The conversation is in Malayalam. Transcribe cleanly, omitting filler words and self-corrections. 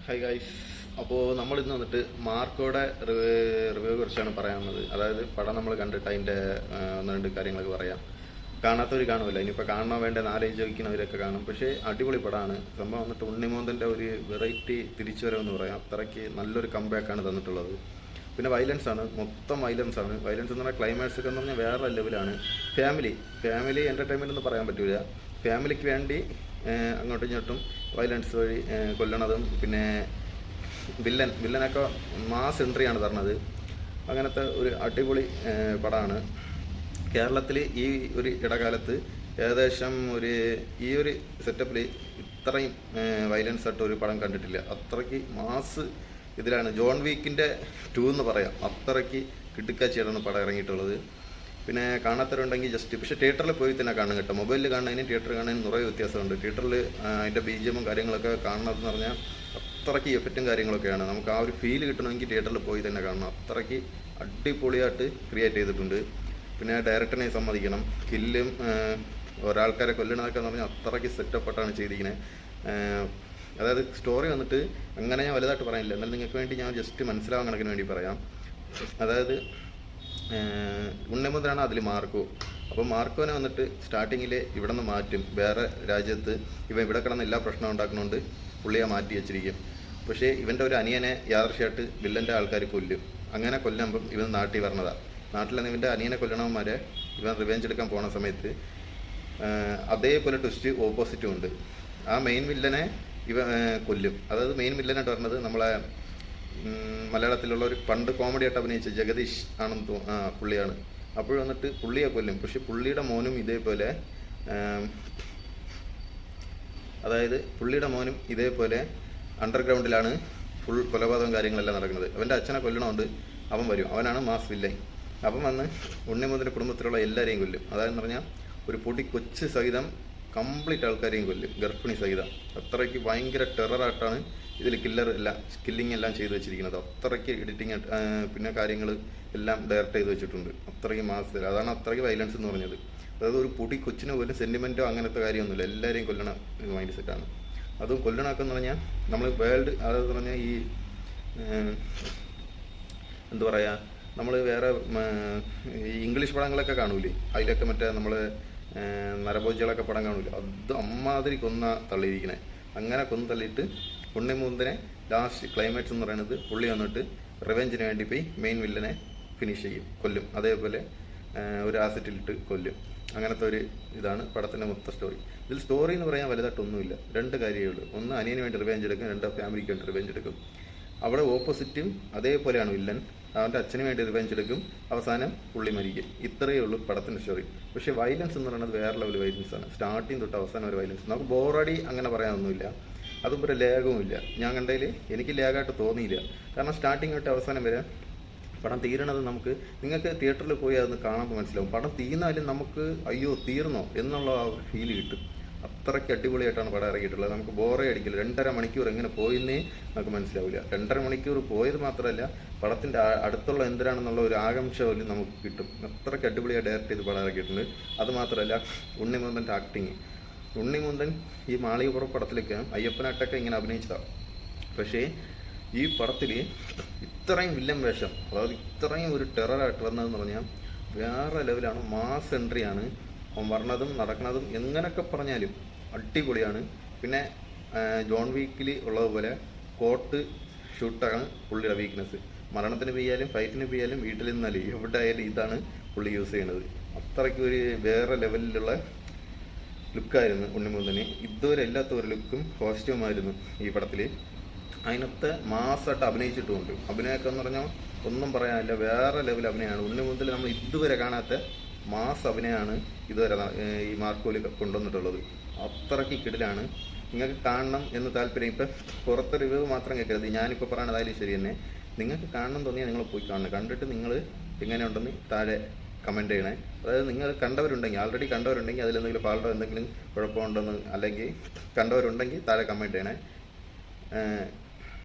Hi guys. അപ്പോൾ നമ്മൾ ഇന്ന് വന്നിട്ട് മാർക്കോയുടെ റിവ്യൂ കുറിച്ചാണ് പറയാനുള്ളത്. അതായത് പടം നമ്മൾ കണ്ടിട്ട് അതിൻ്റെ ഒന്ന് രണ്ട് കാര്യങ്ങളൊക്കെ പറയാം. കാണാത്തവർ കാണുമല്ലോ, ഇനിയിപ്പോൾ കാണാൻ വേണ്ട നാലേജ് ചോദിക്കുന്നവരൊക്കെ കാണും. പക്ഷേ അടിപൊളി പടമാണ്. സംഭവം വന്നിട്ട് ഉണ്ണിമോന്തൻ്റെ ഒരു വെറൈറ്റി തിരിച്ചുവരവെന്ന് പറയാം. അത്രയ്ക്ക് നല്ലൊരു കംബാക്കാണ് തന്നിട്ടുള്ളത്. പിന്നെ വയലൻസ് ആണ്, മൊത്തം വയലൻസ് ആണ്. വയലൻസ് എന്ന് പറഞ്ഞാൽ ക്ലൈമാക്സ് ഒക്കെ എന്ന് പറഞ്ഞാൽ വേറെ ലെവലാണ്. ഫാമിലി എൻ്റർടൈൻമെൻറ്റ് എന്ന് പറയാൻ പറ്റില്ല. ഫാമിലിക്ക് വേണ്ടി അങ്ങോട്ടും ഇങ്ങോട്ടും വയലൻസ് വഴി കൊല്ലണതും, പിന്നെ വില്ലനൊക്കെ മാസ് എൻട്രിയാണ് തരണത്. അങ്ങനത്തെ ഒരു അടിപൊളി പടമാണ്. കേരളത്തിൽ ഈ ഒരു ഇടകാലത്ത് ഏകദേശം ഈ ഒരു സെറ്റപ്പിൽ ഇത്രയും വയലൻസ് ആയിട്ട് ഒരു പടം കണ്ടിട്ടില്ല. അത്രയ്ക്ക് മാസ് ഇതിലാണ്. ജോൺ വീക്കിൻ്റെ 2 എന്ന് പറയാം. അത്രയ്ക്ക് കിടുക്കാച്ചിയാണ് പടം ഇറങ്ങിയിട്ടുള്ളത്. പിന്നെ കാണാത്തവരുണ്ടെങ്കിൽ ജസ്റ്റ്, പക്ഷേ തിയേറ്ററിൽ പോയി തന്നെ കാണണം കേട്ടോ. മൊബൈലിൽ കാണുന്നതിനും തിയേറ്ററിൽ കാണുന്നതിനും നിറയെ വ്യത്യാസമുണ്ട്. തിയേറ്ററിൽ അതിൻ്റെ ബിജിഎമ്മും കാര്യങ്ങളൊക്കെ കാണണമെന്ന് പറഞ്ഞാൽ അത്രയ്ക്ക് എഫക്റ്റും കാര്യങ്ങളൊക്കെയാണ്. നമുക്ക് ആ ഒരു ഫീൽ കിട്ടണമെങ്കിൽ തിയേറ്ററിൽ പോയി തന്നെ കാണണം. അത്രയ്ക്ക് അടിപൊളിയായിട്ട് ക്രിയേറ്റ് ചെയ്തിട്ടുണ്ട്. പിന്നെ ഡയറക്ടറിനെ സമ്മതിക്കണം. കില്ലും ഒരാൾക്കാരെ കൊല്ലണതൊക്കെ എന്ന് പറഞ്ഞാൽ അത്രയ്ക്ക് സെറ്റപ്പായിട്ടാണ് ചെയ്തിരിക്കുന്നത്. അതായത് സ്റ്റോറി വന്നിട്ട് അങ്ങനെ ഞാൻ വലുതായിട്ട് പറയാനില്ല, എന്നാൽ നിങ്ങൾക്ക് വേണ്ടി ഞാൻ ജസ്റ്റ് മനസ്സിലാവാൻ കണക്കിന് വേണ്ടി പറയാം. അതായത് ഉണ്ണിമുദ്രാണ് അതിൽ മാർക്കോ. അപ്പോൾ മാർക്കോനെ വന്നിട്ട് സ്റ്റാർട്ടിങ്ങിൽ ഇവിടെ നിന്ന് മാറ്റും. വേറെ രാജ്യത്ത് ഇവിടെ കിടന്ന് എല്ലാ പ്രശ്നവും ഉണ്ടാക്കുന്നുണ്ട് പുള്ളിയെ മാറ്റി വെച്ചിരിക്കും. പക്ഷേ ഇവൻ്റെ ഒരു അനിയനെ യാദർശമായിട്ട് വില്ലൻ്റെ ആൾക്കാർ കൊല്ലും. അങ്ങനെ കൊല്ലുമ്പം ഇവൻ നാട്ടിൽ വരണതാണ്. നാട്ടിൽ നിന്ന് ഇവൻ്റെ അനിയനെ കൊല്ലണവന്മാരെ ഇവൻ റിവെഞ്ച് എടുക്കാൻ പോണ സമയത്ത് അതേപോലെ ട്വിസ്റ്റ് ഓപ്പോസിറ്റും ഉണ്ട്. ആ മെയിൻ വില്ലനെ ഇവ കൊല്ലും. അതായത് മെയിൻ വില്ലനായിട്ട് പറഞ്ഞത് നമ്മളെ മലയാളത്തിലുള്ള ഒരു പണ്ട് കോമഡി ആയിട്ട് അഭിനയിച്ച ജഗദീഷ് ആണെന്ന് പുള്ളിയാണ്. അപ്പോൾ വന്നിട്ട് പുള്ളിയെ കൊല്ലും. പക്ഷെ പുള്ളിയുടെ മോനും ഇതേപോലെ അണ്ടർഗ്രൗണ്ടിലാണ് ഫുൾ കൊലപാതകവും കാര്യങ്ങളെല്ലാം നടക്കുന്നത്. അവൻ്റെ അച്ഛനെ കൊല്ലണമുണ്ട്. അവൻ വരും, അവനാണ് മാസ് വില്ലൻ. അവൻ വന്ന് ഉണ്ണിമുദ്രൻ്റെ കുടുംബത്തിലുള്ള എല്ലാവരെയും കൊല്ലും. അതായത് പറഞ്ഞാൽ ഒരു പൊടി കൊച്ച് സഹിതം കംപ്ലീറ്റ് ആൾക്കാരെയും കൊല്ലും, ഗർഭിണി സഹിതം. അത്രയ്ക്ക് ഭയങ്കര ടെററായിട്ടാണ് ഇതിൽ കില്ലിങ് എല്ലാം ചെയ്ത് വെച്ചിരിക്കുന്നത്. അത്രയ്ക്ക് എഡിറ്റിങ് പിന്നെ കാര്യങ്ങൾ എല്ലാം ഡയറക്റ്റ് ചെയ്ത് വെച്ചിട്ടുണ്ട്. അത്രയ്ക്ക് മാസത്തിൽ അതാണ് അത്രയ്ക്ക് വയലൻസ് എന്ന് പറഞ്ഞത്. അതായത് ഒരു പൊടി കൊച്ചിന് പോലും സെൻറ്റിമെൻറ്റോ അങ്ങനത്തെ കാര്യമൊന്നുമില്ല. എല്ലാവരെയും കൊല്ലണ മൈൻഡ് സെറ്റാണ്. അതും കൊല്ലണമൊക്കെ എന്ന് പറഞ്ഞാൽ നമ്മൾ വേൾഡ്, അതായത് പറഞ്ഞാൽ ഈ എന്താ പറയുക, നമ്മൾ വേറെ ഈ ഇംഗ്ലീഷ് പടങ്ങളൊക്കെ കാണൂലേ, അതിലൊക്കെ മറ്റേ നമ്മൾ നരഭോജികളൊക്കെ പടം കാണില്ല, അത് അമ്മാതിരി തള്ളിയിരിക്കണേ. അങ്ങനെ തള്ളിയിട്ട് ഉണ്ണിമുന്തനെ ലാസ്റ്റ് ക്ലൈമാക്സ് എന്ന് പറയുന്നത് പുള്ളി വന്നിട്ട് റിവെഞ്ചിന് വേണ്ടി പോയി മെയിൻ വില്ലനെ ഫിനിഷ് ചെയ്യും, കൊല്ലും. അതേപോലെ ഒരു ആസിറ്റിലിട്ട് കൊല്ലും. അങ്ങനത്തെ ഒരു ഇതാണ് പടത്തിൻ്റെ മൊത്തം സ്റ്റോറി. ഇതിൽ സ്റ്റോറി എന്ന് പറയാൻ വലുതായിട്ടൊന്നുമില്ല. 2 കാര്യമേ ഉള്ളൂ. ഒന്ന് അനിയന് വേണ്ടി റിവെഞ്ച് എടുക്കും, 2 ഫാമിലിക്ക് വേണ്ടി റിവെഞ്ച് എടുക്കും. അവിടെ ഓപ്പോസിറ്റും അതേപോലെയാണ് വില്ലൻ. അവൻ്റെ അച്ഛന് വേണ്ടി റിവെഞ്ച് എടുക്കും, അവസാനം പുള്ളി മരിക്കും. ഇത്രയേ ഉള്ളൂ പടത്തിൻ്റെ സ്റ്റോറി. പക്ഷേ വയലൻസ് എന്ന് പറയുന്നത് വേറെ ലെവൽ വയലൻസാണ്. സ്റ്റാർട്ടിങ് തൊട്ട് അവസാനം ഒരു വയലൻസ്. നമുക്ക് ബോറടി അങ്ങനെ പറയാനൊന്നുമില്ല. അതും ഒരു ലേഖവുമില്ല. ഞാൻ കണ്ടതിൽ എനിക്ക് ലേഖമായിട്ട് തോന്നിയില്ല. കാരണം സ്റ്റാർട്ടിങ് തൊട്ട് അവസാനം വരെ പടം തീരണത് നിങ്ങൾക്ക് തിയേറ്ററിൽ പോയി അതൊന്ന് കാണുമ്പോൾ മനസ്സിലാവും. പടം തീർന്നാലും നമുക്ക് അയ്യോ തീർന്നോ എന്നുള്ള ആ ഒരു ഫീല് കിട്ടും. അത്രയ്ക്ക് അടിപൊളിയായിട്ടാണ് പടം ഇറങ്ങിയിട്ടുള്ളത്. നമുക്ക് ബോറേ അടിക്കില്ല. 2.5 മണിക്കൂർ എങ്ങനെ പോയെന്നേ നമുക്ക് മനസ്സിലാവില്ല. 2.5 മണിക്കൂർ പോയത് മാത്രമല്ല, പടത്തിൻ്റെ അടുത്തുള്ള എന്തിനാണെന്നുള്ള ഒരു ആകാംക്ഷ പോലും നമുക്ക് കിട്ടും. അത്രയ്ക്ക് അടിപൊളിയായി ഡയറക്റ്റ് ചെയ്ത് പടം ഇറക്കിയിട്ടുണ്ട്. അതുമാത്രമല്ല ഉണ്ണിമുന്തൻ്റെ ആക്ടിങ്. ഉണ്ണിമുന്തൻ ഈ മാളികപ്പുറം പടത്തിലേക്ക് അയ്യപ്പനായിട്ടൊക്കെ ഇങ്ങനെ അഭിനയിച്ചതാണ്. പക്ഷേ ഈ പടത്തിൽ ഇത്രയും വില്ലൻ വേഷം, അതായത് ഇത്രയും ഒരു ടെററായിട്ട് വന്നതെന്ന് പറഞ്ഞാൽ വേറെ ലെവലാണ്. മാസ് എൻട്രിയാണ് അവൻ പറഞ്ഞതും നടക്കുന്നതും. എങ്ങനെയൊക്കെ പറഞ്ഞാലും അടിപൊളിയാണ്. പിന്നെ ജോൺ വീക്കിൽ ഉള്ളതുപോലെ കോട്ട് ഷൂട്ടാണ് പുള്ളിയുടെ വീക്ക്നെസ്. മരണത്തിന് പെയ്യാലും ഫൈറ്റിന് പെയ്യാലും വീട്ടിൽ നിന്നാലും എവിടെ ആയാലും ഇതാണ് പുള്ളി യൂസ് ചെയ്യണത്. അത്രയ്ക്ക് ഒരു വേറെ ലെവലിലുള്ള ലുക്കായിരുന്നു ഉണ്ണിമുന്തന്. ഇതുവരെ ഇല്ലാത്ത ഒരു ലുക്കും കോസ്റ്റ്യൂമായിരുന്നു ഈ പടത്തിൽ. അതിനകത്ത് മാസമായിട്ട് അഭിനയിച്ചിട്ടുമുണ്ട്. അഭിനയമൊക്കെ എന്ന് പറഞ്ഞാൽ ഒന്നും പറയാനില്ല, വേറെ ലെവൽ അഭിനയമാണ്. ഉണ്ണിമുന്തൽ നമ്മൾ ഇതുവരെ കാണാത്ത മാസ് അഭിനയമാണ് ഇതുവരെ ഈ മാർക്കോയിൽ കൊണ്ടുവന്നിട്ടുള്ളത്. അത്രയ്ക്ക് കിടിലാണ്. നിങ്ങൾക്ക് കാണണം എന്ന് താല്പര്യം. ഇപ്പം പുറത്തെ റിവ്യൂ മാത്രം കേൾക്കരുത്. ഞാനിപ്പോൾ പറയണതായാലും ശരി തന്നെ. നിങ്ങൾക്ക് കാണണം തോന്നിയാൽ നിങ്ങൾ പോയി കാണണം. കണ്ടിട്ട് നിങ്ങൾ എങ്ങനെയുണ്ടെന്ന് താഴെ കമൻറ്റ് ചെയ്യണേ. അതായത് നിങ്ങൾ കണ്ടവരുണ്ടെങ്കിൽ, ആൾറെഡി കണ്ടവരുണ്ടെങ്കിൽ അതിലെന്തെങ്കിലും ഫാൾട്ടോ എന്തെങ്കിലും കുഴപ്പമുണ്ടെന്ന്, അല്ലെങ്കിൽ കണ്ടവരുണ്ടെങ്കിൽ താഴെ കമൻറ്റ് ചെയ്യണേ.